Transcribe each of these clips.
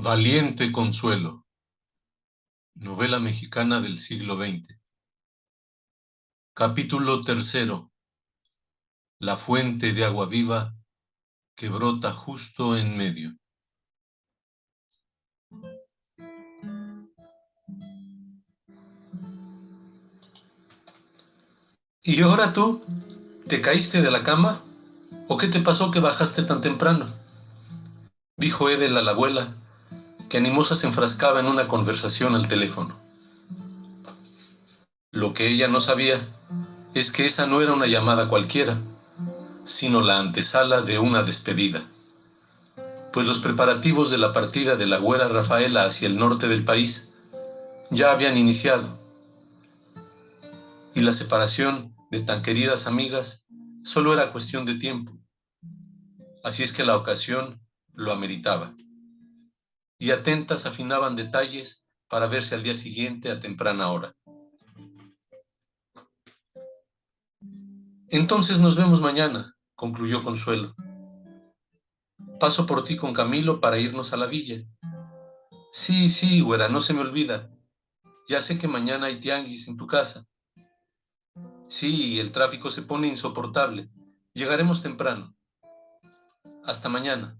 Valiente Consuelo, novela mexicana del siglo XX. Capítulo tercero. La fuente de agua viva que brota justo en medio. ¿Y ahora tú? ¿Te caíste de la cama? ¿O qué te pasó que bajaste tan temprano? Dijo Edel a la abuela, que animosa se enfrascaba en una conversación al teléfono. Lo que ella no sabía es que esa no era una llamada cualquiera, sino la antesala de una despedida, pues los preparativos de la partida de la güera Rafaela hacia el norte del país ya habían iniciado, y la separación de tan queridas amigas solo era cuestión de tiempo. Así es que la ocasión lo ameritaba, y atentas afinaban detalles para verse al día siguiente a temprana hora. Entonces nos vemos mañana, concluyó Consuelo. Paso por ti con Camilo para irnos a la villa. Sí, güera, no se me olvida. Ya sé que mañana hay tianguis en tu casa. Sí, el tráfico se pone insoportable. Llegaremos temprano. Hasta mañana.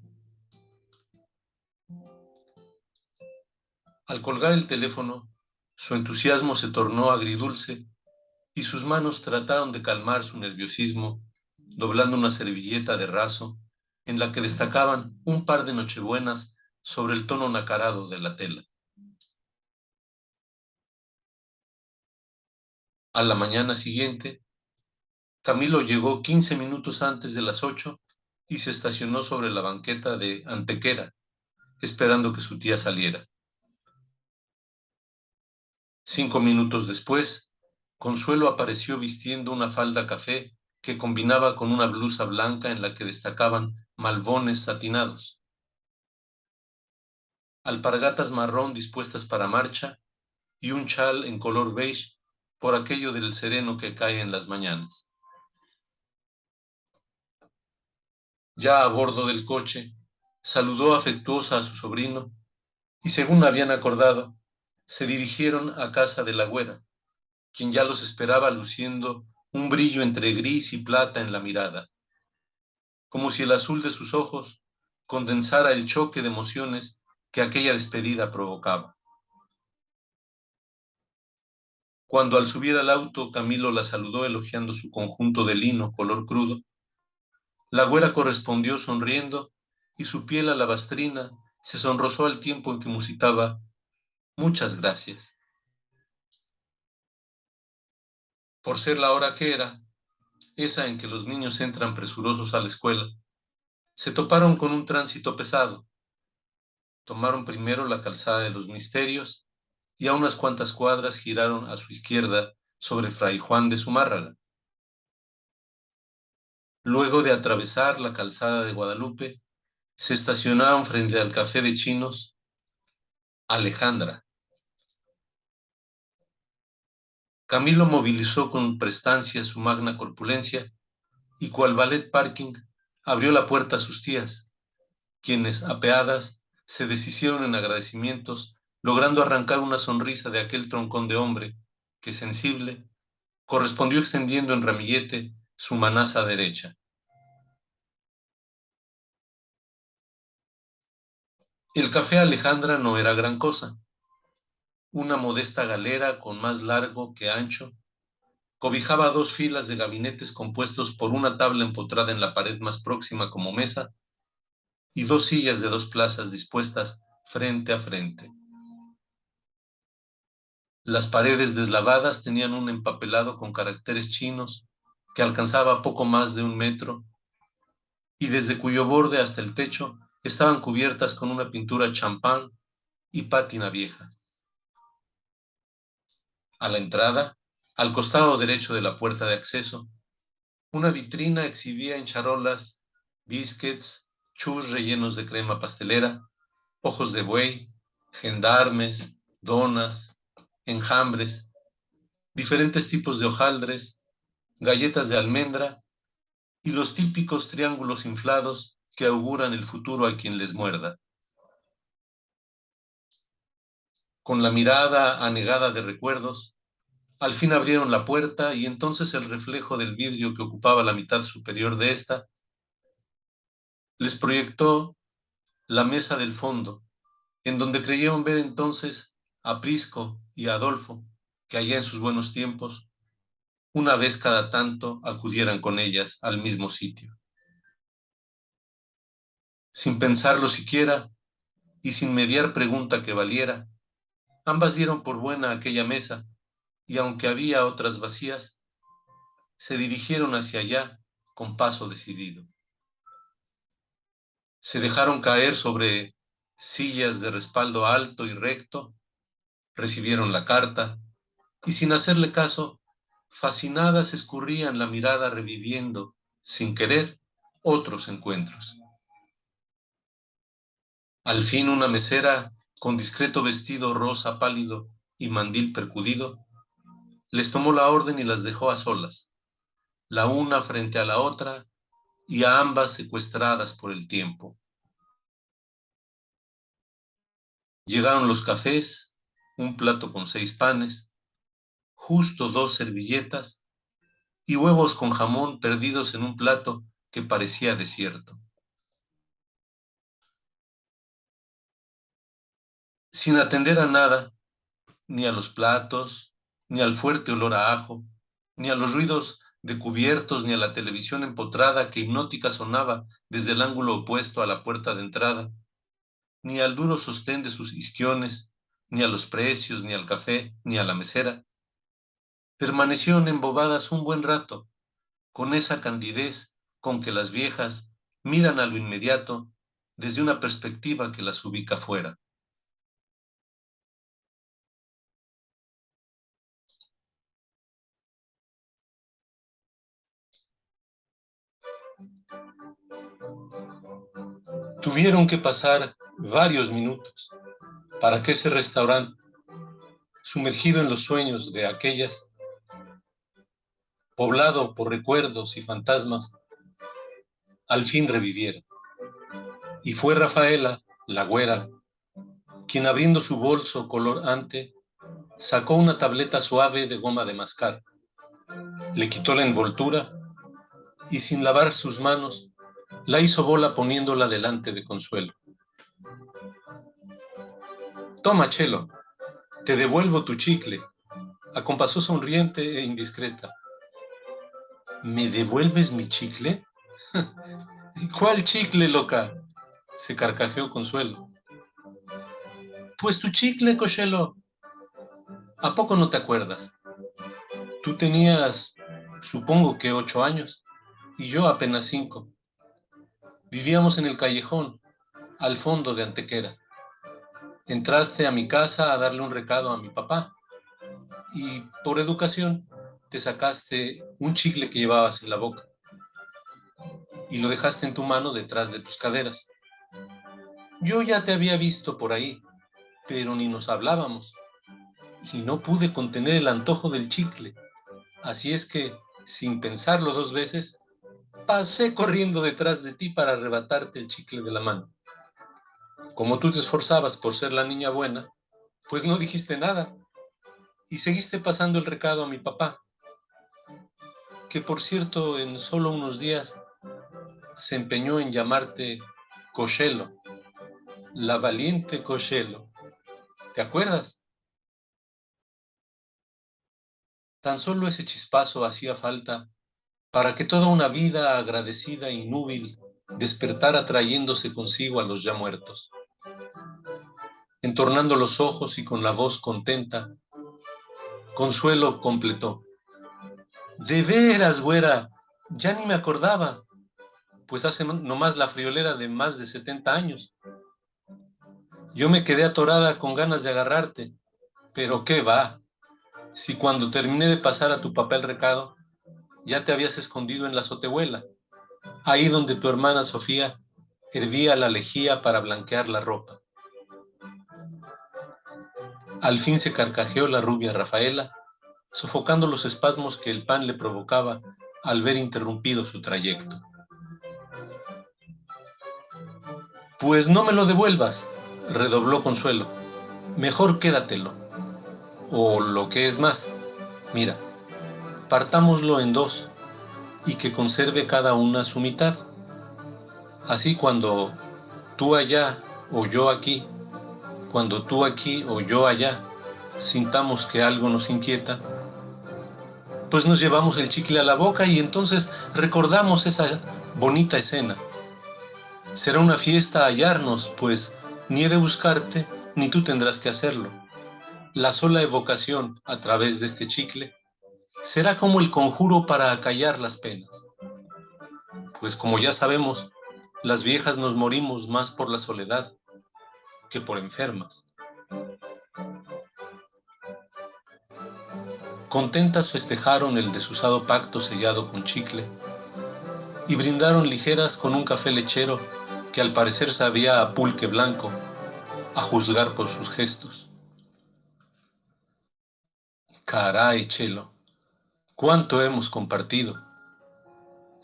Al colgar el teléfono, su entusiasmo se tornó agridulce y sus manos trataron de calmar su nerviosismo, doblando una servilleta de raso en la que destacaban un par de nochebuenas sobre el tono nacarado de la tela. A la mañana siguiente, Camilo llegó 15 minutos antes de las 8 y se estacionó sobre la banqueta de Antequera, esperando que su tía saliera. 5 minutos después, Consuelo apareció vistiendo una falda café que combinaba con una blusa blanca en la que destacaban malbones satinados, alpargatas marrón dispuestas para marcha y un chal en color beige por aquello del sereno que cae en las mañanas. Ya a bordo del coche, saludó afectuosa a su sobrino y, según habían acordado, se dirigieron a casa de la güera, quien ya los esperaba luciendo un brillo entre gris y plata en la mirada, como si el azul de sus ojos condensara el choque de emociones que aquella despedida provocaba. Cuando al subir al auto Camilo la saludó elogiando su conjunto de lino color crudo, la güera correspondió sonriendo y su piel alabastrina se sonrosó al tiempo en que musitaba muchas gracias. Por ser la hora que era, esa en que los niños entran presurosos a la escuela, se toparon con un tránsito pesado. Tomaron primero la calzada de los Misterios y a unas cuantas cuadras giraron a su izquierda sobre Fray Juan de Zumárraga. Luego de atravesar la calzada de Guadalupe, se estacionaron frente al café de chinos Alejandra. Camilo movilizó con prestancia su magna corpulencia y cual valet parking abrió la puerta a sus tías, quienes, apeadas, se deshicieron en agradecimientos, logrando arrancar una sonrisa de aquel troncón de hombre que, sensible, correspondió extendiendo en ramillete su manaza derecha. El café Alejandra no era gran cosa. Una modesta galera con más largo que ancho cobijaba dos filas de gabinetes compuestos por una tabla empotrada en la pared más próxima como mesa y dos sillas de 2 plazas dispuestas frente a frente. Las paredes deslavadas tenían un empapelado con caracteres chinos que alcanzaba poco más de 1 metro y desde cuyo borde hasta el techo estaban cubiertas con una pintura champán y pátina vieja. A la entrada, al costado derecho de la puerta de acceso, una vitrina exhibía en charolas biscuits, chus rellenos de crema pastelera, ojos de buey, gendarmes, donas, enjambres, diferentes tipos de hojaldres, galletas de almendra y los típicos triángulos inflados que auguran el futuro a quien les muerda. Con la mirada anegada de recuerdos, al fin abrieron la puerta y entonces el reflejo del vidrio que ocupaba la mitad superior de esta les proyectó la mesa del fondo, en donde creyeron ver entonces a Prisco y a Adolfo, que allá en sus buenos tiempos, una vez cada tanto, acudieran con ellas al mismo sitio. Sin pensarlo siquiera y sin mediar pregunta que valiera, ambas dieron por buena aquella mesa y aunque había otras vacías, se dirigieron hacia allá con paso decidido. Se dejaron caer sobre sillas de respaldo alto y recto, recibieron la carta y sin hacerle caso, fascinadas escurrían la mirada reviviendo, sin querer, otros encuentros. Al fin una mesera, con discreto vestido rosa pálido y mandil percudido, les tomó la orden y las dejó a solas, la una frente a la otra y a ambas secuestradas por el tiempo. Llegaron los cafés, un plato con 6 panes, justo 2 servilletas y huevos con jamón perdidos en un plato que parecía desierto. Sin atender a nada, ni a los platos, ni al fuerte olor a ajo, ni a los ruidos de cubiertos, ni a la televisión empotrada que hipnótica sonaba desde el ángulo opuesto a la puerta de entrada, ni al duro sostén de sus isquiones, ni a los precios, ni al café, ni a la mesera. Permanecieron embobadas un buen rato, con esa candidez con que las viejas miran a lo inmediato desde una perspectiva que las ubica fuera. Tuvieron que pasar varios minutos para que ese restaurante, sumergido en los sueños de aquellas, poblado por recuerdos y fantasmas, al fin reviviera. Y fue Rafaela, la güera, quien abriendo su bolso color ante, sacó una tableta suave de goma de mascar, le quitó la envoltura y sin lavar sus manos, la hizo bola poniéndola delante de Consuelo. Toma, Chelo, te devuelvo tu chicle, acompasó sonriente e indiscreta. ¿Me devuelves mi chicle? ¿Cuál chicle, loca? Se carcajeó Consuelo. Pues tu chicle, Cochelo. ¿A poco no te acuerdas? Tú tenías, supongo que 8 años, y yo apenas 5. Vivíamos en el callejón, al fondo de Antequera. Entraste a mi casa a darle un recado a mi papá, y por educación te sacaste un chicle que llevabas en la boca, y lo dejaste en tu mano detrás de tus caderas. Yo ya te había visto por ahí, pero ni nos hablábamos, y no pude contener el antojo del chicle. Así es que, sin pensarlo 2 veces, pasé corriendo detrás de ti para arrebatarte el chicle de la mano. Como tú te esforzabas por ser la niña buena, pues no dijiste nada y seguiste pasando el recado a mi papá, que por cierto en solo unos días se empeñó en llamarte Cochelo, la valiente Cochelo. ¿Te acuerdas? Tan solo ese chispazo hacía falta para que toda una vida agradecida y núbil despertara trayéndose consigo a los ya muertos. Entornando los ojos y con la voz contenta, Consuelo completó. De veras, güera, ya ni me acordaba, pues hace nomás la friolera de más de 70 años. Yo me quedé atorada con ganas de agarrarte, pero qué va, si cuando terminé de pasar a tu papá el recado, ya te habías escondido en la azotehuela, ahí donde tu hermana Sofía hervía la lejía para blanquear la ropa. Al fin se carcajeó la rubia Rafaela, sofocando los espasmos que el pan le provocaba al ver interrumpido su trayecto. Pues no me lo devuelvas, redobló Consuelo. Mejor quédatelo, o lo que es más, mira, partámoslo en dos y que conserve cada una su mitad. Así cuando tú allá o yo aquí, cuando tú aquí o yo allá, sintamos que algo nos inquieta, pues nos llevamos el chicle a la boca y entonces recordamos esa bonita escena. Será una fiesta hallarnos, pues ni he de buscarte, ni tú tendrás que hacerlo. La sola evocación a través de este chicle será como el conjuro para acallar las penas. Pues como ya sabemos, las viejas nos morimos más por la soledad que por enfermas. Contentas festejaron el desusado pacto sellado con chicle y brindaron ligeras con un café lechero que al parecer sabía a pulque blanco, a juzgar por sus gestos. Caray, Chelo, cuánto hemos compartido,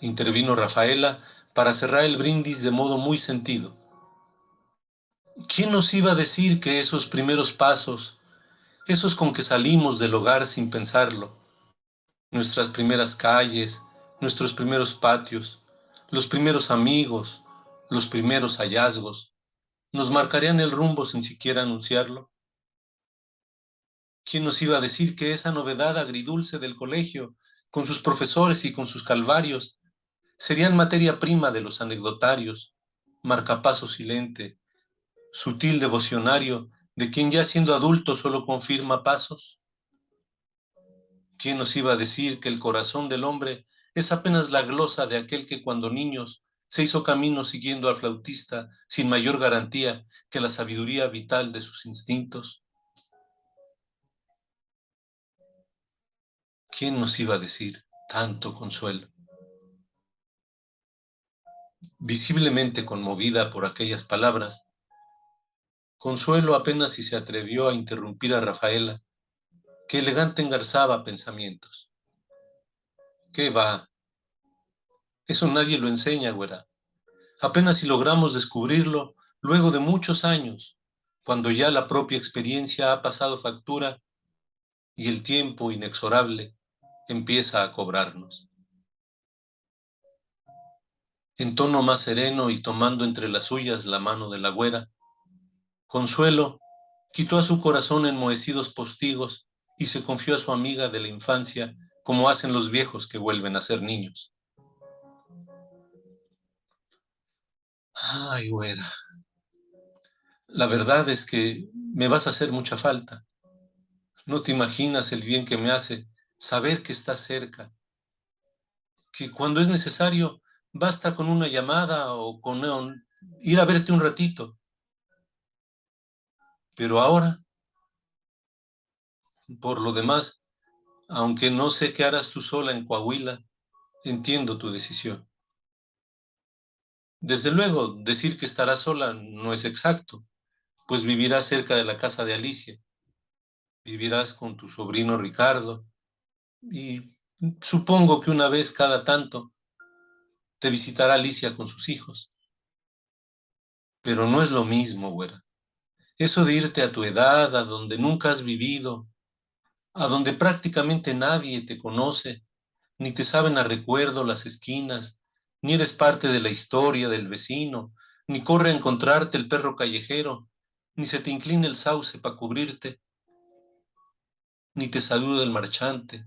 intervino Rafaela para cerrar el brindis de modo muy sentido. ¿Quién nos iba a decir que esos primeros pasos, esos con que salimos del hogar sin pensarlo, nuestras primeras calles, nuestros primeros patios, los primeros amigos, los primeros hallazgos, nos marcarían el rumbo sin siquiera anunciarlo? ¿Quién nos iba a decir que esa novedad agridulce del colegio, con sus profesores y con sus calvarios, serían materia prima de los anecdotarios, marcapaso silente, sutil devocionario de quien ya siendo adulto solo confirma pasos? ¿Quién nos iba a decir que el corazón del hombre es apenas la glosa de aquel que cuando niños se hizo camino siguiendo al flautista sin mayor garantía que la sabiduría vital de sus instintos? ¿Quién nos iba a decir tanto consuelo? Visiblemente conmovida por aquellas palabras, Consuelo apenas si se atrevió a interrumpir a Rafaela, que elegante engarzaba pensamientos. ¿Qué va? Eso nadie lo enseña, güera. Apenas si logramos descubrirlo luego de muchos años, cuando ya la propia experiencia ha pasado factura y el tiempo inexorable empieza a cobrarnos. En tono más sereno y tomando entre las suyas la mano de la güera, Consuelo quitó a su corazón enmohecidos postigos y se confió a su amiga de la infancia como hacen los viejos que vuelven a ser niños. Ay, güera, la verdad es que me vas a hacer mucha falta. No te imaginas el bien que me hace saber que estás cerca, que cuando es necesario basta con una llamada o con ir a verte un ratito. Pero ahora, por lo demás, aunque no sé qué harás tú sola en Coahuila, entiendo tu decisión. Desde luego, decir que estarás sola no es exacto, pues vivirás cerca de la casa de Alicia, vivirás con tu sobrino Ricardo y supongo que una vez cada tanto te visitará Alicia con sus hijos. Pero no es lo mismo, güera. Eso de irte a tu edad, a donde nunca has vivido, a donde prácticamente nadie te conoce, ni te saben a recuerdo las esquinas, ni eres parte de la historia del vecino, ni corre a encontrarte el perro callejero, ni se te inclina el sauce para cubrirte, ni te saluda el marchante,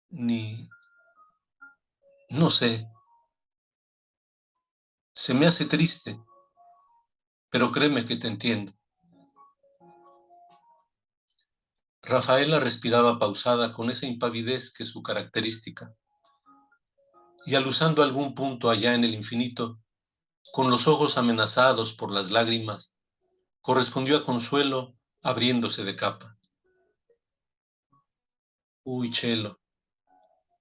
ni, no sé, se me hace triste, pero créeme que te entiendo. Rafaela respiraba pausada con esa impavidez que es su característica, y alusando algún punto allá en el infinito, con los ojos amenazados por las lágrimas, correspondió a Consuelo abriéndose de capa. Uy, Chelo,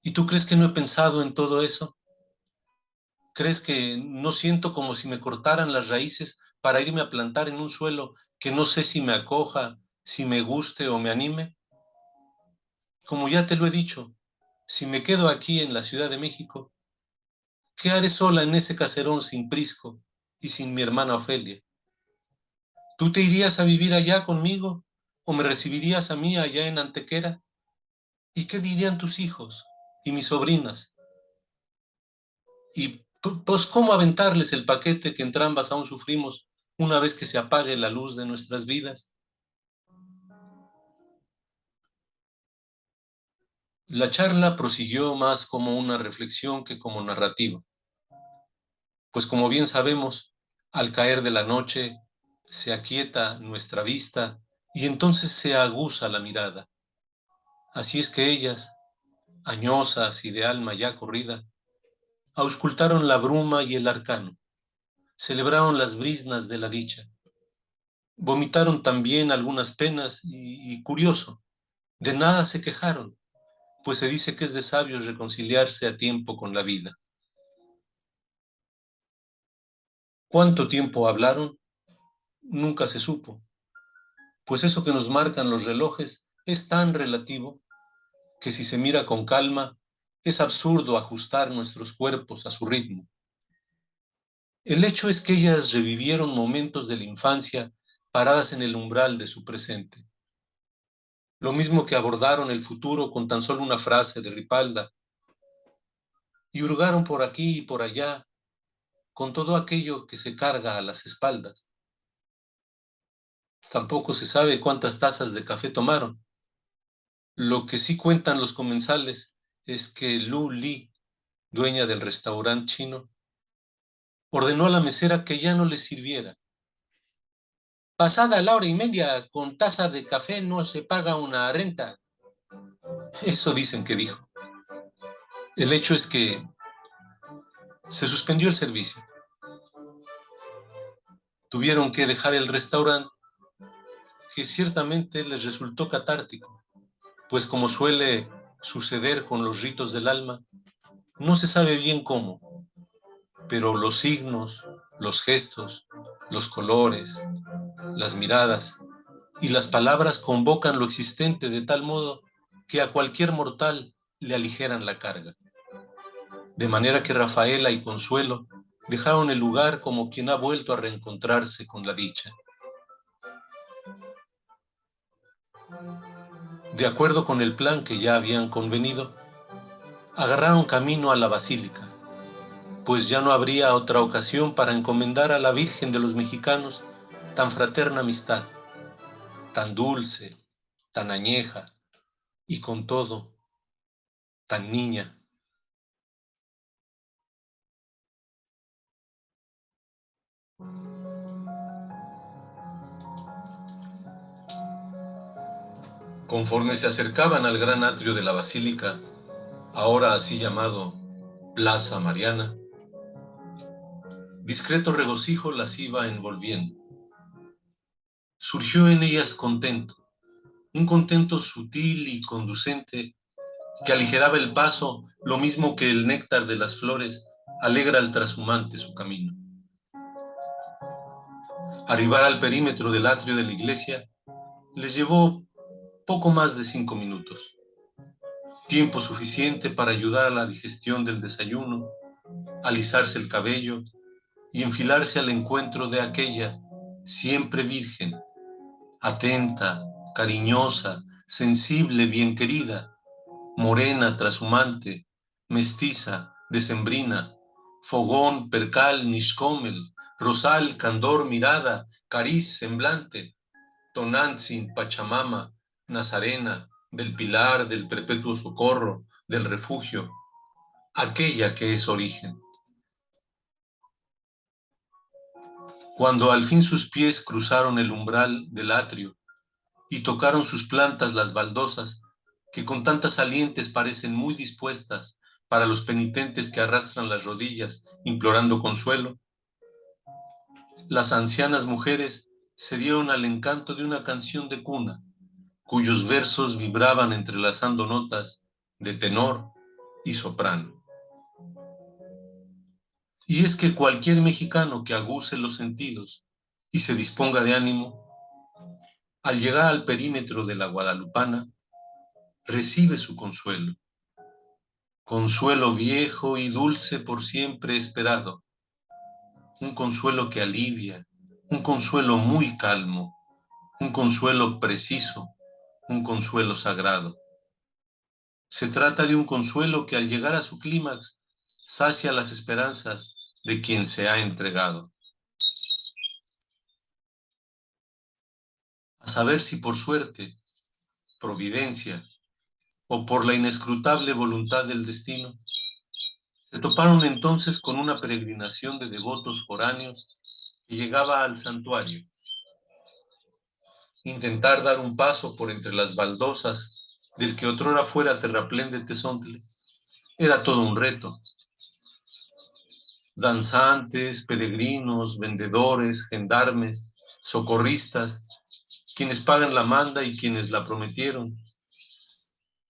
¿y tú crees que no he pensado en todo eso? ¿Crees que no siento como si me cortaran las raíces para irme a plantar en un suelo que no sé si me acoja, si me guste o me anime? Como ya te lo he dicho, si me quedo aquí en la Ciudad de México, ¿qué haré sola en ese caserón sin Prisco y sin mi hermana Ofelia? ¿Tú te irías a vivir allá conmigo o me recibirías a mí allá en Antequera? ¿Y qué dirían tus hijos y mis sobrinas? Y pues cómo aventarles el paquete que entrambas aún sufrimos una vez que se apague la luz de nuestras vidas. La charla prosiguió más como una reflexión que como narrativa, pues como bien sabemos, al caer de la noche se aquieta nuestra vista y entonces se aguza la mirada. Así es que ellas, añosas y de alma ya corrida, auscultaron la bruma y el arcano, celebraron las brisnas de la dicha, vomitaron también algunas penas y curioso, de nada se quejaron, pues se dice que es de sabios reconciliarse a tiempo con la vida. ¿Cuánto tiempo hablaron? Nunca se supo, pues eso que nos marcan los relojes es tan relativo que si se mira con calma, es absurdo ajustar nuestros cuerpos a su ritmo. El hecho es que ellas revivieron momentos de la infancia paradas en el umbral de su presente. Lo mismo que abordaron el futuro con tan solo una frase de Ripalda, y hurgaron por aquí y por allá con todo aquello que se carga a las espaldas. Tampoco se sabe cuántas tazas de café tomaron. Lo que sí cuentan los comensales es que Lu Li, dueña del restaurante chino, ordenó a la mesera que ya no les sirviera. Pasada la hora y media, con taza de café no se paga una renta. Eso dicen que dijo. El hecho es que se suspendió el servicio. Tuvieron que dejar el restaurante, que ciertamente les resultó catártico, pues como suele suceder con los ritos del alma, no se sabe bien cómo, pero los signos, los gestos, los colores, las miradas y las palabras convocan lo existente de tal modo que a cualquier mortal le aligeran la carga. De manera que Rafaela y Consuelo dejaron el lugar como quien ha vuelto a reencontrarse con la dicha. De acuerdo con el plan que ya habían convenido, agarraron camino a la basílica, pues ya no habría otra ocasión para encomendar a la Virgen de los Mexicanos tan fraterna amistad, tan dulce, tan añeja y con todo, tan niña. Conforme se acercaban al gran atrio de la basílica, ahora así llamado Plaza Mariana, discreto regocijo las iba envolviendo. Surgió en ellas contento, un contento sutil y conducente que aligeraba el paso, lo mismo que el néctar de las flores alegra al trashumante su camino. Arribar al perímetro del atrio de la iglesia les llevó poco más de 5 minutos, tiempo suficiente para ayudar a la digestión del desayuno, alisarse el cabello y enfilarse al encuentro de aquella, siempre virgen, atenta, cariñosa, sensible, bien querida, morena, trashumante, mestiza, decembrina, fogón, percal, nixcómel, rosal, candor, mirada, cariz, semblante, Tonantzin, Pachamama, Nazarena, del Pilar, del Perpetuo Socorro, del Refugio, aquella que es origen. Cuando al fin sus pies cruzaron el umbral del atrio y tocaron sus plantas las baldosas, que con tantas salientes parecen muy dispuestas para los penitentes que arrastran las rodillas implorando consuelo, las ancianas mujeres se dieron al encanto de una canción de cuna, cuyos versos vibraban entrelazando notas de tenor y soprano. Y es que cualquier mexicano que aguce los sentidos y se disponga de ánimo, al llegar al perímetro de la Guadalupana, recibe su consuelo, consuelo viejo y dulce por siempre esperado, un consuelo que alivia, un consuelo muy calmo, un consuelo preciso, un consuelo sagrado. Se trata de un consuelo que al llegar a su clímax sacia las esperanzas de quien se ha entregado. A saber si por suerte, providencia o por la inescrutable voluntad del destino, se toparon entonces con una peregrinación de devotos foráneos que llegaba al santuario. Intentar dar un paso por entre las baldosas del que otrora fuera terraplén de Tezontle era todo un reto. Danzantes, peregrinos, vendedores, gendarmes, socorristas, quienes pagan la manda y quienes la prometieron.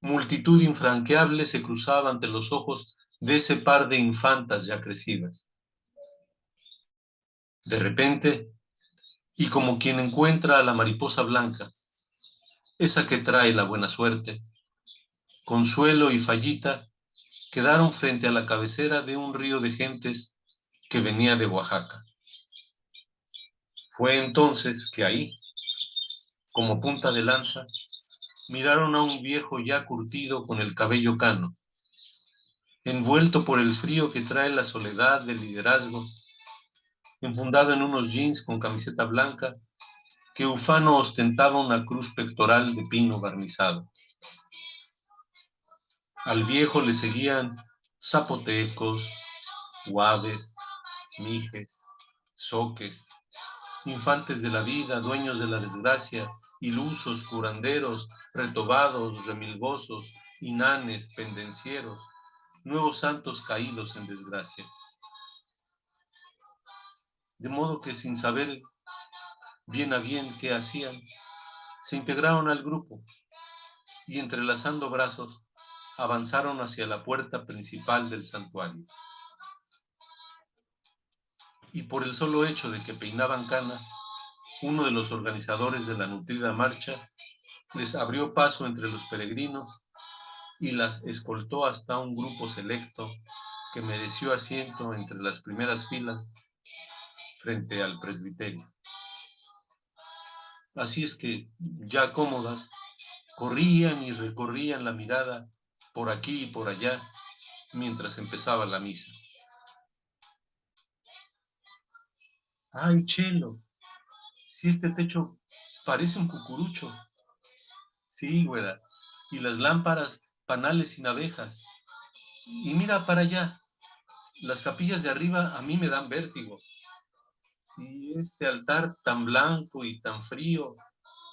Multitud infranqueable se cruzaba ante los ojos de ese par de infantas ya crecidas. De repente, y como quien encuentra a la mariposa blanca, esa que trae la buena suerte, Consuelo y Fallita quedaron frente a la cabecera de un río de gentes que venía de Oaxaca. Fue entonces que ahí, como punta de lanza, miraron a un viejo ya curtido con el cabello cano, envuelto por el frío que trae la soledad del liderazgo, enfundado en unos jeans con camiseta blanca, que ufano ostentaba una cruz pectoral de pino barnizado. Al viejo le seguían zapotecos, guaves, mijes, zoques, infantes de la vida, dueños de la desgracia, ilusos, curanderos, retobados, remilgosos, inanes, pendencieros, nuevos santos caídos en desgracia. De modo que sin saber bien a bien qué hacían, se integraron al grupo y entrelazando brazos, avanzaron hacia la puerta principal del santuario. Y por el solo hecho de que peinaban canas, uno de los organizadores de la nutrida marcha les abrió paso entre los peregrinos y las escoltó hasta un grupo selecto que mereció asiento entre las primeras filas frente al presbiterio. Así es que, ya cómodas, corrían y recorrían la mirada por aquí y por allá mientras empezaba la misa. ¡Ay, Chelo! Si este techo parece un cucurucho. Sí, güera. Y las lámparas, panales sin abejas. Y mira para allá. Las capillas de arriba a mí me dan vértigo. Y este altar tan blanco y tan frío,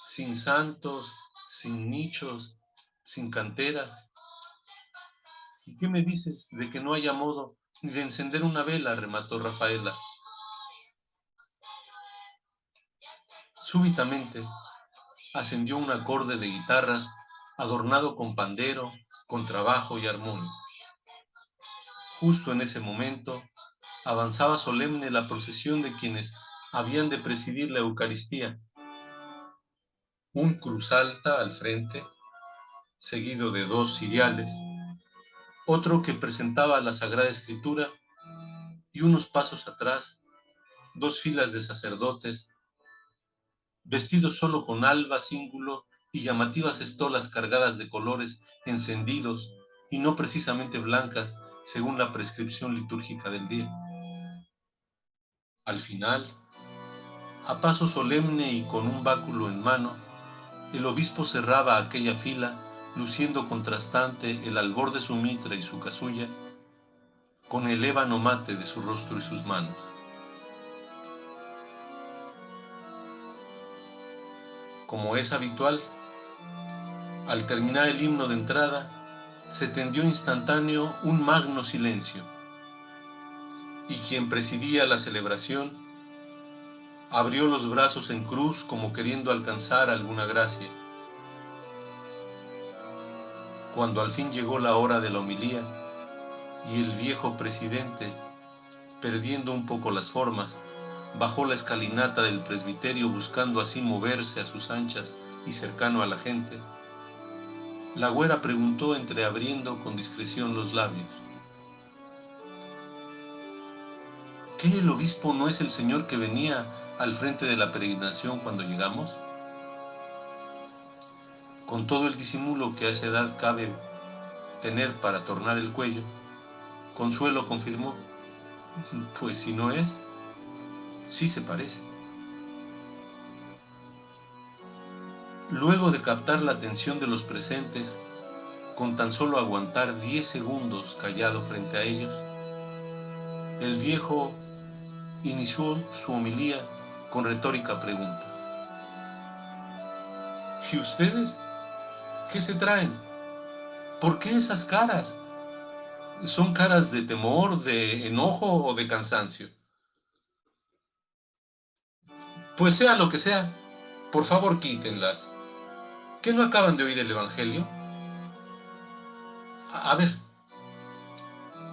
sin santos, sin nichos, sin cantera. ¿Y qué me dices de que no haya modo ni de encender una vela?, remató Rafaela. Súbitamente ascendió un acorde de guitarras adornado con pandero, contrabajo y armonio. Justo en ese momento avanzaba solemne la procesión de quienes habían de presidir la Eucaristía. Un cruzalta al frente, seguido de dos ciriales, otro que presentaba la Sagrada Escritura y unos pasos atrás, dos filas de sacerdotes, vestidos solo con alba, cíngulo y llamativas estolas cargadas de colores encendidos y no precisamente blancas según la prescripción litúrgica del día. Al final, a paso solemne y con un báculo en mano, el obispo cerraba aquella fila, luciendo contrastante el albor de su mitra y su casulla, con el ébano mate de su rostro y sus manos. Como es habitual, al terminar el himno de entrada, se tendió instantáneo un magno silencio, y quien presidía la celebración abrió los brazos en cruz como queriendo alcanzar alguna gracia. Cuando al fin llegó la hora de la homilía y el viejo presidente, perdiendo un poco las formas, bajó la escalinata del presbiterio buscando así moverse a sus anchas y cercano a la gente, la güera preguntó entreabriendo con discreción los labios: ¿qué el obispo no es el señor que venía al frente de la peregrinación cuando llegamos? Con todo el disimulo que a esa edad cabe tener para tornar el cuello, Consuelo confirmó: pues si no es, sí se parece. Luego de captar la atención de los presentes, con tan solo aguantar 10 segundos callado frente a ellos, el viejo inició su homilía con retórica pregunta: ¿y ustedes qué se traen? ¿Por qué esas caras? ¿Son caras de temor, de enojo o de cansancio? Pues sea lo que sea, por favor quítenlas. ¿Qué no acaban de oír el Evangelio? A ver,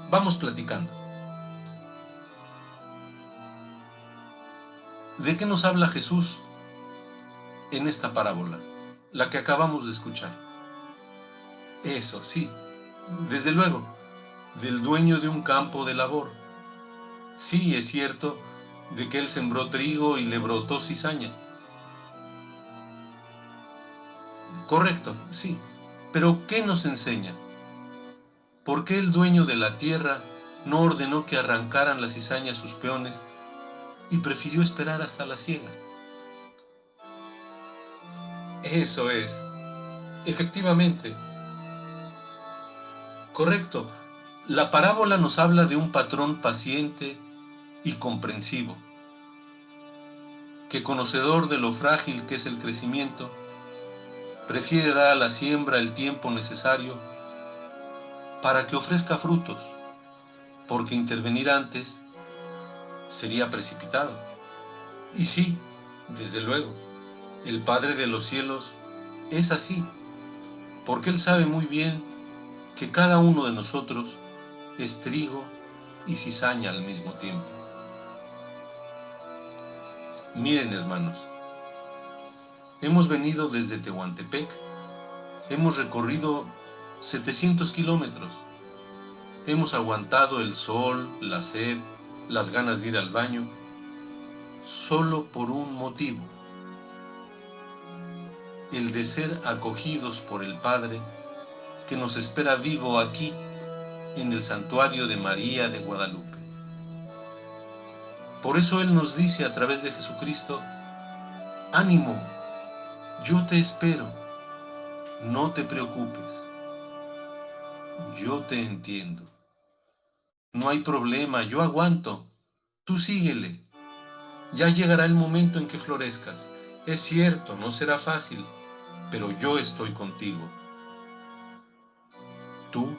vamos platicando. ¿De qué nos habla Jesús en esta parábola, la que acabamos de escuchar? Eso, sí, desde luego, del dueño de un campo de labor. Sí, es cierto de que él sembró trigo y le brotó cizaña. Correcto, sí. Pero ¿qué nos enseña? ¿Por qué el dueño de la tierra no ordenó que arrancaran la cizaña a sus peones y prefirió esperar hasta la siega? Eso es, efectivamente, correcto. La parábola nos habla de un patrón paciente y comprensivo, que conocedor de lo frágil que es el crecimiento, prefiere dar a la siembra el tiempo necesario para que ofrezca frutos, porque intervenir antes sería precipitado. Y sí, desde luego, el Padre de los cielos es así, porque Él sabe muy bien que cada uno de nosotros es trigo y cizaña al mismo tiempo. Miren, hermanos, hemos venido desde Tehuantepec, hemos recorrido 700 kilómetros, hemos aguantado el sol, la sed, las ganas de ir al baño, solo por un motivo: el de ser acogidos por el Padre que nos espera vivo aquí, en el santuario de María de Guadalupe. Por eso Él nos dice a través de Jesucristo: ánimo, yo te espero, no te preocupes, yo te entiendo. No hay problema, yo aguanto, tú síguele. Ya llegará el momento en que florezcas. Es cierto, no será fácil, pero yo estoy contigo. Tú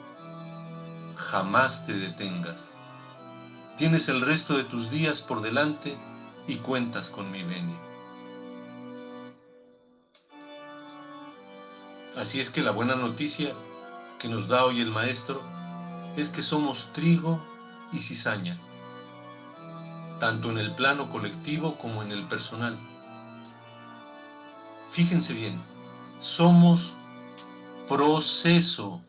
jamás te detengas. Tienes el resto de tus días por delante y cuentas con mi venia. Así es que la buena noticia que nos da hoy el Maestro es que somos trigo y cizaña, tanto en el plano colectivo como en el personal. Fíjense bien, somos proceso.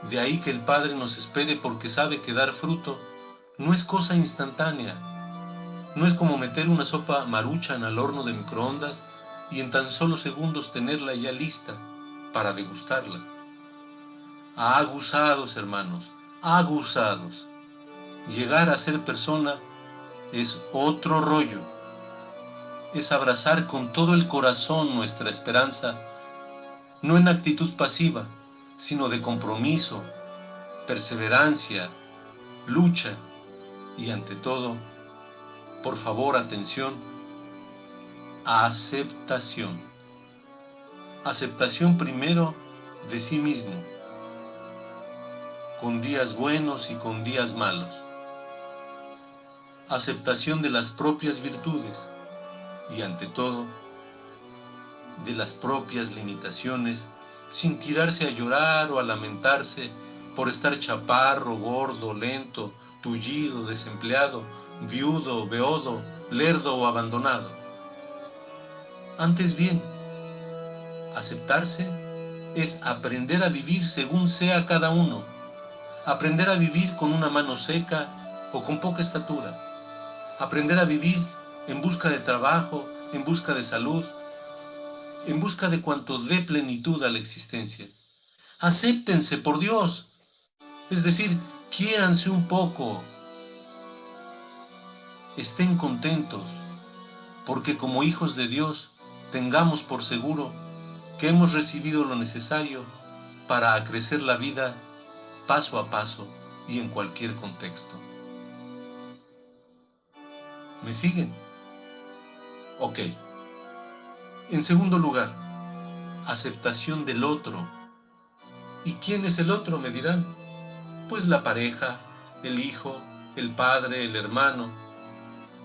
De ahí que el Padre nos espere, porque sabe que dar fruto no es cosa instantánea. No es como meter una sopa Maruchan al horno de microondas y en tan solo segundos tenerla ya lista para degustarla. Aguzados, hermanos, aguzados. Llegar a ser persona es otro rollo. Es abrazar con todo el corazón nuestra esperanza, no en actitud pasiva, sino de compromiso, perseverancia, lucha y, ante todo, por favor, atención, aceptación. Aceptación primero de sí mismo, con días buenos y con días malos. Aceptación de las propias virtudes y, ante todo, de las propias limitaciones, sin tirarse a llorar o a lamentarse por estar chaparro, gordo, lento, tullido, desempleado, viudo, beodo, lerdo o abandonado. Antes bien, aceptarse es aprender a vivir según sea cada uno, aprender a vivir con una mano seca o con poca estatura. Aprender a vivir en busca de trabajo, en busca de salud, en busca de cuanto dé plenitud a la existencia. Acéptense, por Dios. Es decir, quiéranse un poco. Estén contentos, porque como hijos de Dios tengamos por seguro que hemos recibido lo necesario para acrecer la vida paso a paso y en cualquier contexto. ¿Me siguen? Ok. En segundo lugar, aceptación del otro. ¿Y quién es el otro? Me dirán. Pues la pareja, el hijo, el padre, el hermano.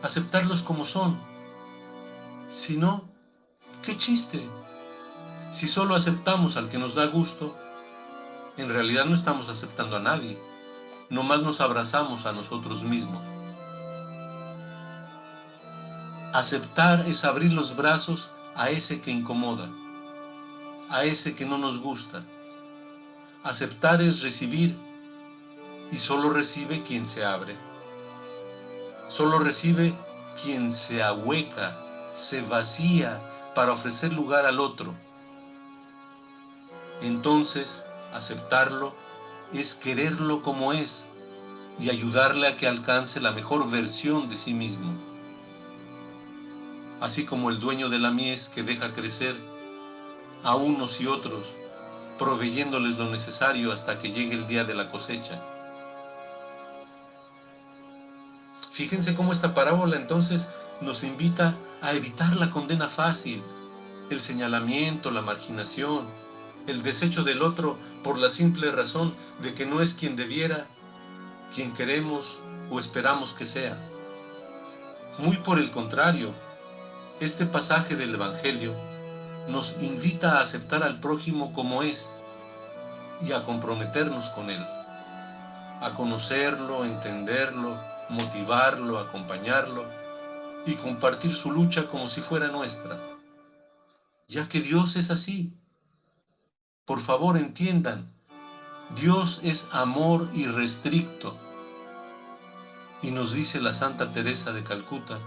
Aceptarlos como son. Si no, ¿qué chiste? Si solo aceptamos al que nos da gusto, en realidad no estamos aceptando a nadie. Nomás nos abrazamos a nosotros mismos. Aceptar es abrir los brazos a ese que incomoda, a ese que no nos gusta. Aceptar es recibir, y solo recibe quien se abre. Solo recibe quien se ahueca, se vacía para ofrecer lugar al otro. Entonces, aceptarlo es quererlo como es y ayudarle a que alcance la mejor versión de sí mismo. Así como el dueño de la mies que deja crecer a unos y otros, proveyéndoles lo necesario hasta que llegue el día de la cosecha. Fíjense cómo esta parábola entonces nos invita a evitar la condena fácil, el señalamiento, la marginación, el desecho del otro por la simple razón de que no es quien debiera, quien queremos o esperamos que sea. Muy por el contrario, este pasaje del Evangelio nos invita a aceptar al prójimo como es y a comprometernos con él, a conocerlo, entenderlo, motivarlo, acompañarlo y compartir su lucha como si fuera nuestra, ya que Dios es así. Por favor, entiendan, Dios es amor irrestricto. Y nos dice la Santa Teresa de Calcuta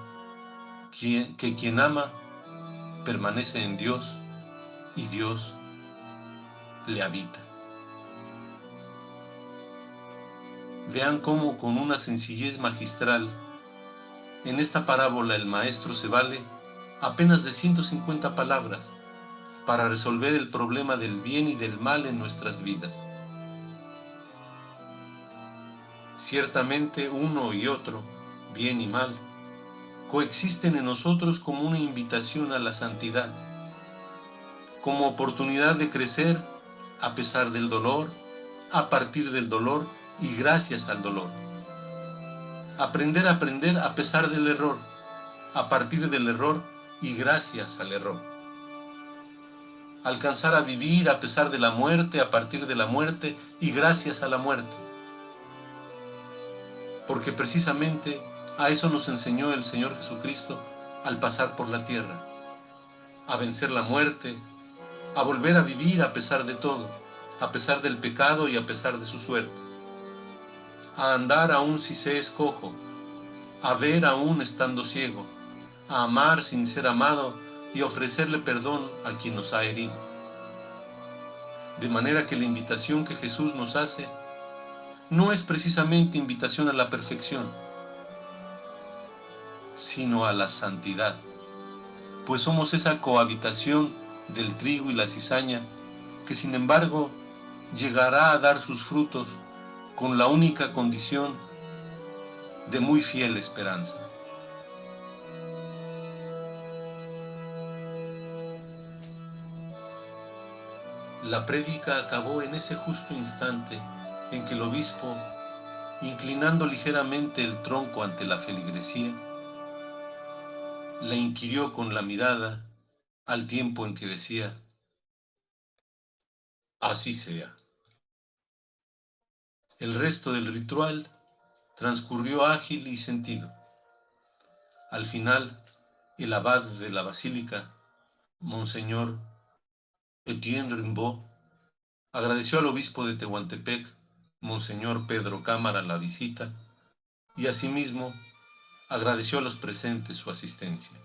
que quien ama permanece en Dios y Dios le habita. Vean cómo con una sencillez magistral, en esta parábola el maestro se vale apenas de 150 palabras para resolver el problema del bien y del mal en nuestras vidas. Ciertamente uno y otro, bien y mal, coexisten en nosotros como una invitación a la santidad, como oportunidad de crecer a pesar del dolor, a partir del dolor y gracias al dolor. Aprender a aprender a pesar del error, a partir del error y gracias al error. Alcanzar a vivir a pesar de la muerte, a partir de la muerte y gracias a la muerte. Porque precisamente a eso nos enseñó el Señor Jesucristo al pasar por la tierra, a vencer la muerte, a volver a vivir a pesar de todo, a pesar del pecado y a pesar de su suerte, a andar aún si se es cojo, a ver aún estando ciego, a amar sin ser amado y ofrecerle perdón a quien nos ha herido. De manera que la invitación que Jesús nos hace no es precisamente invitación a la perfección, sino a la santidad, pues somos esa cohabitación del trigo y la cizaña que sin embargo llegará a dar sus frutos con la única condición de muy fiel esperanza. La prédica acabó en ese justo instante en que el obispo, inclinando ligeramente el tronco ante la feligresía, la inquirió con la mirada al tiempo en que decía: así sea. El resto del ritual transcurrió ágil y sentido. Al final, el abad de la basílica, Monseñor Etienne Rimbaud, agradeció al obispo de Tehuantepec, Monseñor Pedro Cámara, la visita y asimismo agradeció a los presentes su asistencia.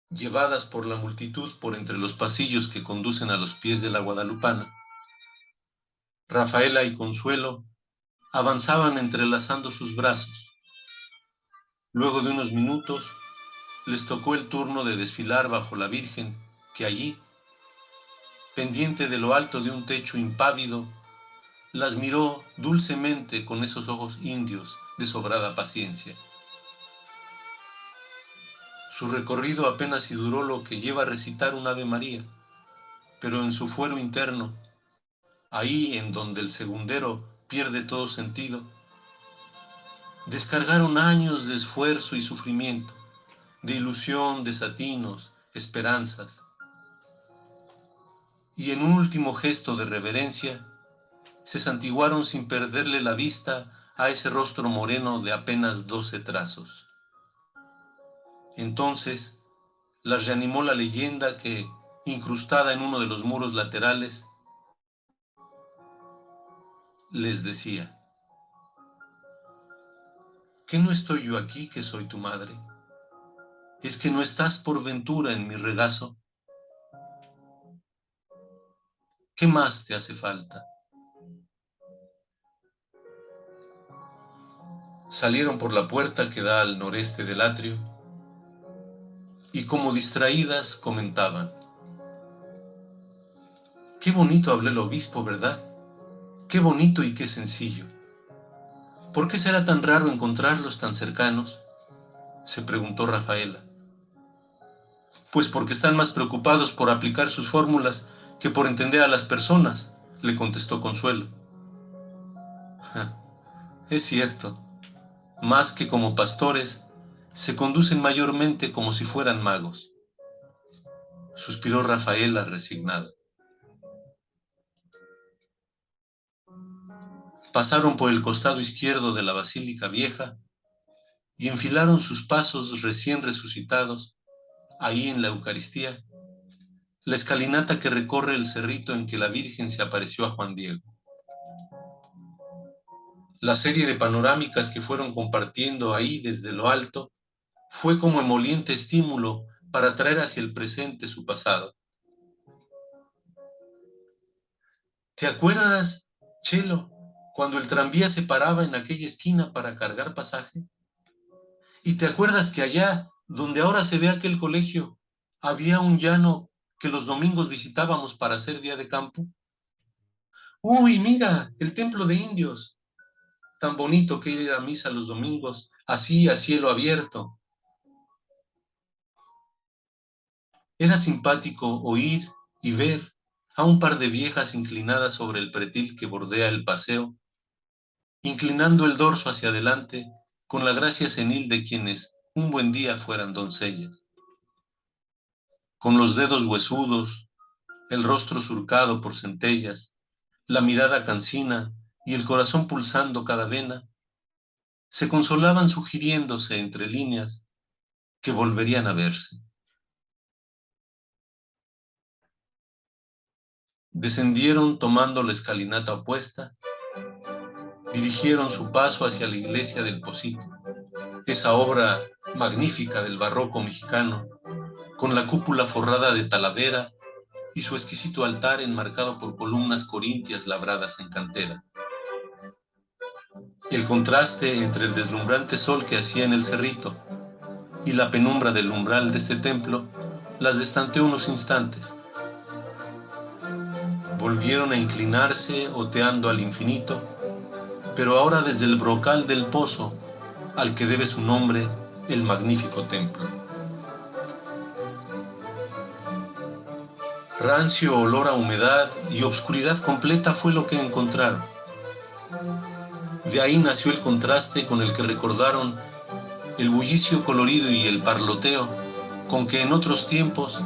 Llevadas por la multitud por entre los pasillos que conducen a los pies de la Guadalupana, Rafaela y Consuelo avanzaban entrelazando sus brazos. Luego de unos minutos, les tocó el turno de desfilar bajo la Virgen, que allí, pendiente de lo alto de un techo impávido, las miró dulcemente con esos ojos indios de sobrada paciencia. Su recorrido apenas si duró lo que lleva a recitar un Ave María, pero en su fuero interno, ahí en donde el segundero pierde todo sentido, descargaron años de esfuerzo y sufrimiento, de ilusión, desatinos, esperanzas. Y en un último gesto de reverencia, se santiguaron sin perderle la vista a ese rostro moreno de apenas 12 trazos. Entonces, las reanimó la leyenda que, incrustada en uno de los muros laterales, les decía: ¿qué no estoy yo aquí que soy tu madre? ¿Es que no estás por ventura en mi regazo? ¿Qué más te hace falta? Salieron por la puerta que da al noreste del atrio y como distraídas comentaban: qué bonito habló el obispo, ¿verdad? Qué bonito y qué sencillo. ¿Por qué será tan raro encontrarlos tan cercanos?, se preguntó Rafaela. Pues porque están más preocupados por aplicar sus fórmulas que por entender a las personas, le contestó Consuelo. Es cierto, más que como pastores, se conducen mayormente como si fueran magos, suspiró Rafaela resignada. Pasaron por el costado izquierdo de la Basílica Vieja y enfilaron sus pasos recién resucitados, ahí en la Eucaristía, la escalinata que recorre el cerrito en que la Virgen se apareció a Juan Diego. La serie de panorámicas que fueron compartiendo ahí desde lo alto fue como emoliente estímulo para traer hacia el presente su pasado. ¿Te acuerdas, Chelo, cuando el tranvía se paraba en aquella esquina para cargar pasaje? ¿Y te acuerdas que allá, donde ahora se ve aquel colegio, había un llano que los domingos visitábamos para hacer día de campo? ¡Uy, mira, el templo de indios! Tan bonito que ir a misa los domingos, así a cielo abierto. Era simpático oír y ver a un par de viejas inclinadas sobre el pretil que bordea el paseo, inclinando el dorso hacia adelante con la gracia senil de quienes un buen día fueran doncellas. Con los dedos huesudos, el rostro surcado por centellas, la mirada cansina y el corazón pulsando cada vena, se consolaban sugiriéndose entre líneas que volverían a verse. Descendieron tomando la escalinata opuesta, dirigieron su paso hacia la iglesia del Pocito, esa obra magnífica del barroco mexicano, con la cúpula forrada de talavera y su exquisito altar enmarcado por columnas corintias labradas en cantera. El contraste entre el deslumbrante sol que hacía en el cerrito y la penumbra del umbral de este templo las destanteó unos instantes. Volvieron a inclinarse oteando al infinito, pero ahora desde el brocal del pozo al que debe su nombre el magnífico templo. Rancio olor a humedad y obscuridad completa fue lo que encontraron. De ahí nació el contraste con el que recordaron el bullicio colorido y el parloteo con que en otros tiempos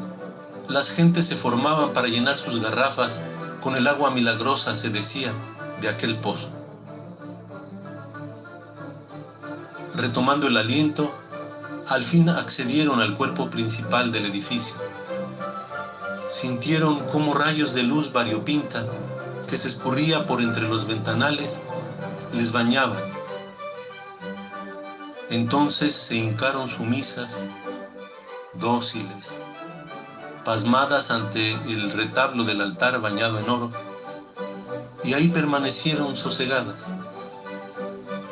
las gentes se formaban para llenar sus garrafas con el agua milagrosa, se decía, de aquel pozo. Retomando el aliento, al fin accedieron al cuerpo principal del edificio. Sintieron cómo rayos de luz variopinta que se escurría por entre los ventanales, les bañaba. Entonces se hincaron sumisas, dóciles, pasmadas ante el retablo del altar bañado en oro, y ahí permanecieron sosegadas.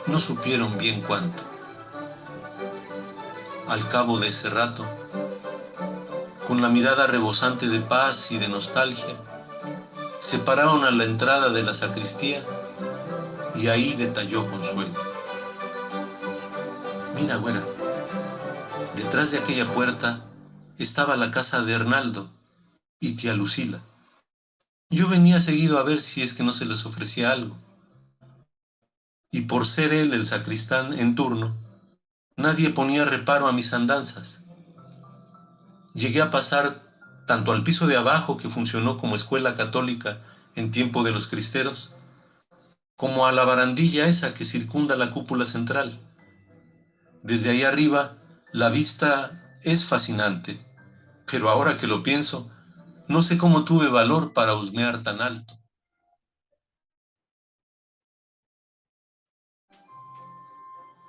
No supieron bien cuánto. Al cabo de ese rato, con la mirada rebosante de paz y de nostalgia, se pararon a la entrada de la sacristía y ahí detalló Consuelo. Mira, güera, detrás de aquella puerta estaba la casa de Hernaldo y tía Lucila. Yo venía seguido a ver si es que no se les ofrecía algo. Y por ser él el sacristán en turno, nadie ponía reparo a mis andanzas. Llegué a pasar tanto al piso de abajo, que funcionó como escuela católica en tiempo de los cristeros, como a la barandilla esa que circunda la cúpula central. Desde ahí arriba, la vista es fascinante, pero ahora que lo pienso, no sé cómo tuve valor para husmear tan alto.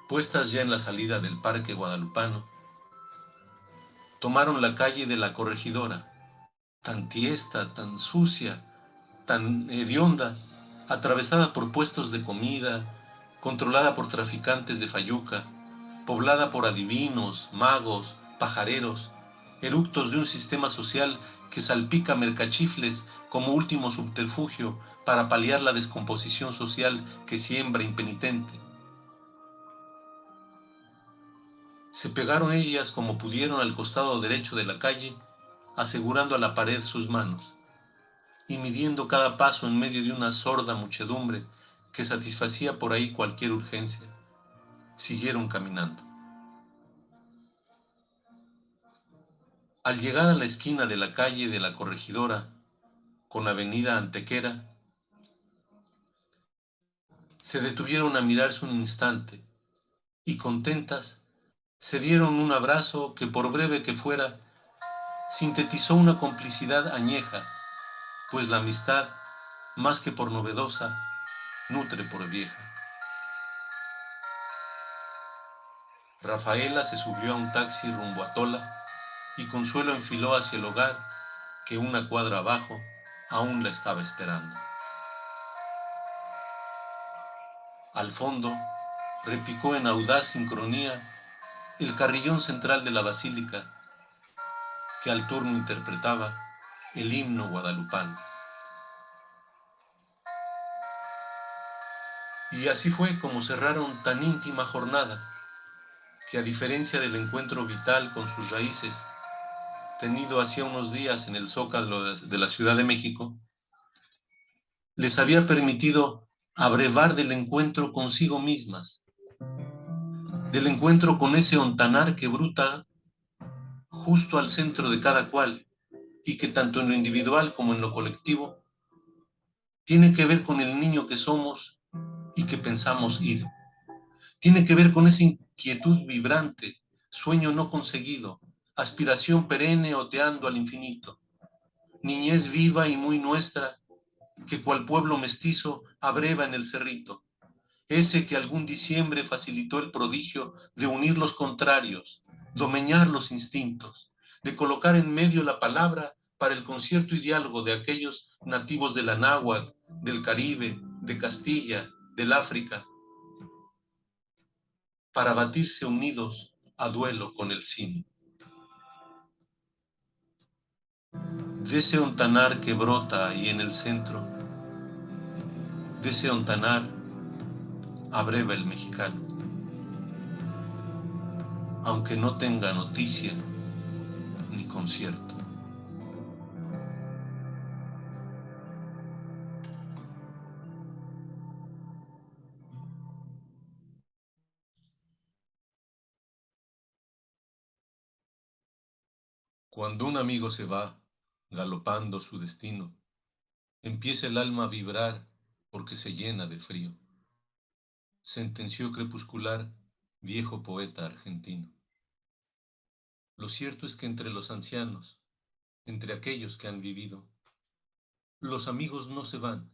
Puestas ya en la salida del Parque Guadalupano, tomaron la calle de la Corregidora, tan tiesta, tan sucia, tan hedionda, atravesada por puestos de comida, controlada por traficantes de fayuca, poblada por adivinos, magos, pajareros, eructos de un sistema social que salpica mercachifles como último subterfugio para paliar la descomposición social que siembra impenitente. Se pegaron ellas como pudieron al costado derecho de la calle, asegurando a la pared sus manos, y midiendo cada paso en medio de una sorda muchedumbre que satisfacía por ahí cualquier urgencia. Siguieron caminando. Al llegar a la esquina de la calle de la Corregidora con avenida Antequera, se detuvieron a mirarse un instante y contentas se dieron un abrazo que, por breve que fuera, sintetizó una complicidad añeja, pues la amistad, más que por novedosa, nutre por vieja. Rafaela se subió a un taxi rumbo a Tola y Consuelo enfiló hacia el hogar que, una cuadra abajo, aún la estaba esperando. Al fondo, repicó en audaz sincronía el carrillón central de la basílica, que al turno interpretaba el himno guadalupano. Y así fue como cerraron tan íntima jornada, que, a diferencia del encuentro vital con sus raíces, tenido hacía unos días en el Zócalo de la Ciudad de México, les había permitido abrevar del encuentro consigo mismas, del encuentro con ese ontanar que bruta justo al centro de cada cual y que, tanto en lo individual como en lo colectivo, tiene que ver con el niño que somos y que pensamos ir. Tiene que ver con esa inquietud vibrante, sueño no conseguido, aspiración perenne oteando al infinito, niñez viva y muy nuestra, que cual pueblo mestizo abreva en el cerrito, ese que algún diciembre facilitó el prodigio de unir los contrarios, domeñar los instintos, de colocar en medio la palabra para el concierto y diálogo de aquellos nativos de la náhuatl, del Caribe, de Castilla, del África, para batirse unidos a duelo con el sin. De ese ontanar que brota ahí en el centro, de ese ontanar abreva el mexicano, aunque no tenga noticia ni concierto. Cuando un amigo se va, galopando su destino, empieza el alma a vibrar porque se llena de frío, sentenció crepuscular viejo poeta argentino. Lo cierto es que entre los ancianos, entre aquellos que han vivido, los amigos no se van,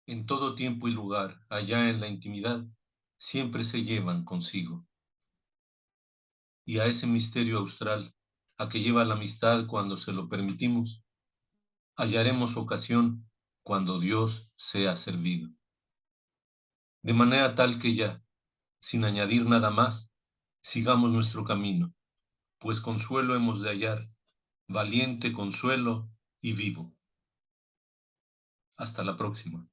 en todo tiempo y lugar, allá en la intimidad, siempre se llevan consigo. Y a ese misterio austral, a que lleva la amistad cuando se lo permitimos, hallaremos ocasión cuando Dios sea servido. De manera tal que ya, sin añadir nada más, sigamos nuestro camino, pues consuelo hemos de hallar, valiente consuelo y vivo. Hasta la próxima.